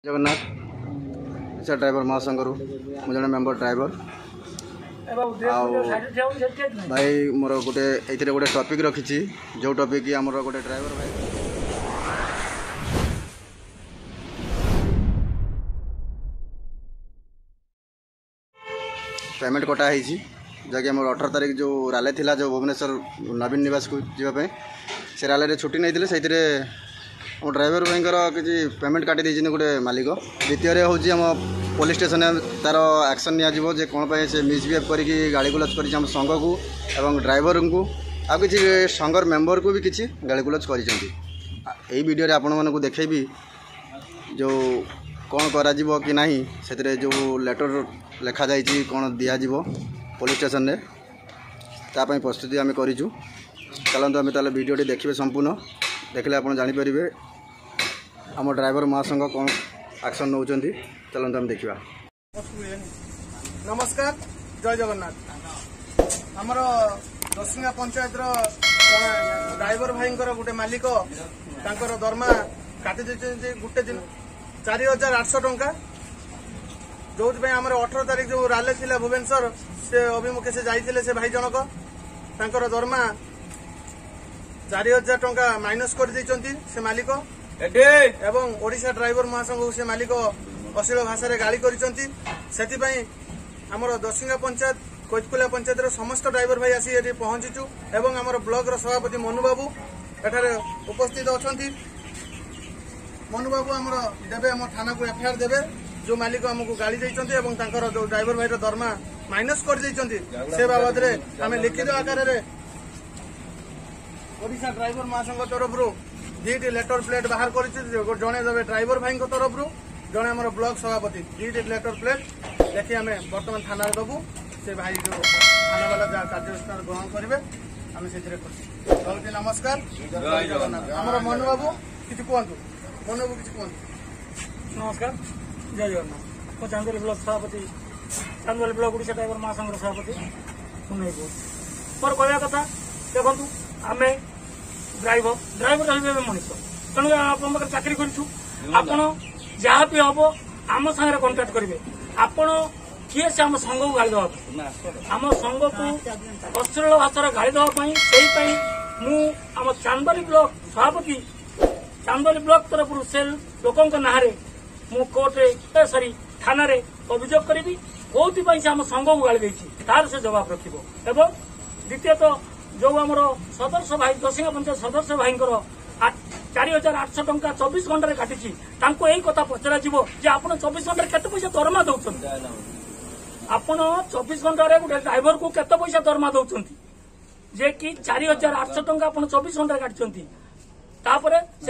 जगन्नाथ इच्छा ड्राइवर महासंघर मुझे member driver भाई मोर गोटे ये गोटे टॉपिक रखी जो टॉपिक आमर गोटे ड्राइवर भाई पेमेंट कटा है जहाँकि आम 18 तारीख जो रैली थिला जो भुवनेश्वर नवीन निवास को जावाई से रैली छुट्टी नहीं से ड्राइवर भाई किसी पेमेंट काटी देती गोटे मालिक द्वितीय हूँ आम पुलिस स्टेशन तार एक्शन नियाजिबो जे कौन पे से मिसबिहेव करके गाड़ी गुलज कर संघ को एवं ड्राइवर को आ किसी संघर मेम्बर को भी किसी गाड़ी गुलज कर वीडियो रे आपण मानक देखेबी जो कौन करा जीवो कि नहीं से जो लेटर लिखा जाइए कौन दिज्व पुलिस स्टेशन रे तापाई प्रस्तुति आम करूँ चलते आम ताले वीडियो देखिए संपूर्ण देखले आप जानीपर आम ड्राइवर महासंघ कौन एक्शन नौ चलते आम देखा। नमस्कार जय जगन्नाथ आमर दसिंगा पंचायत ड्राइवर भाई गोटे मालिक तांकर दरमा काटी देते गोटे दिन 4800 टंका जो आम 18 तारीख जो रैली थी भुवनेश्वर से अभिमुखे से जाइए से भाई जनक तांकर दरमा 4000 टंका माइनस कर देइचंती से मालिक एवं ओडिशा ड्राइवर महासंघ से मालिक अश्लील भाषा गाड़ी करिचंती सेतिपई हमर दसिंगा पंचायत कोइतकुला पंचायत समस्त ड्राइवर भाई आसी एठी पहुंचीचु एवं हमर ब्लॉक रो सभापति मनु बाबू एठारे उपस्थित अछंती। मनु बाबू हमर देबे हम थाना को एफआईआर देबे जो मालिक हमको गाड़ी देइचंती एवं तांकर जो ड्राइवर भाई रो दरमा माइनस कर देइचंती से बाबद रे हमें लिखित आकार रे ओडिशा ड्राइवर महासंघ तरफ दुईटी लेटर प्लेट बाहर कर जड़े देवे ड्राइवर भाई तरफ जड़े आम ब्लॉक सभापति दुईटी लेटर प्लेट देखिए आम बर्तमान थाना दबू से भाई जो थाना वाला जहाँ कार्यानुष्ठान ग्रहण करेंगे आम से नमस्कार आम मनु बाबू किसी कहतु मनु बाबू किसी कहतु। नमस्कार जय जगन्नाथ मो चांदोली ब्लॉक सभापति चांदोली ब्लॉक ओडिशा ड्राइवर महासंघ सभापति मोर कहवा कथा देखु आम ड्राइवर रही मनीष तेणु आप चाकरी करूँ जहाँ भी हम आम सागर कंटाक्ट करेंगे आपण किए से आम संघ को गाड़ी देवा आम संघ को अश्लील भाषा गाड़ी देवाई से आम चांदोली ब्लॉक सभापति चांदोली ब्लॉक तरफ से लोकों ना मु कोर्टे सॉरी थाना रे अभियोग करी कौन से आम संघ को गाड़ी देती तार से जवाब रखिबो एवं द्वितीयतः जो आम सदस्य भाई दसिंगा पंचायत सदस्य भाई 4800 टंका 24 घंटे काटी यही कथा पचरा आप 24 घंटे केते पैसा दरमा दौरान आप 24 घंटे गोटे ड्राइवर को केते पैसा दरमा दौरान जे कि 4800 टंका आप 24 घंटे काटी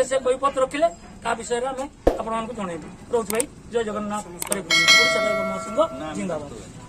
से कैफत रखिले ता विषय में आपको जनइबी रोज भाई जय जगन्नाथ जिंदाबाद।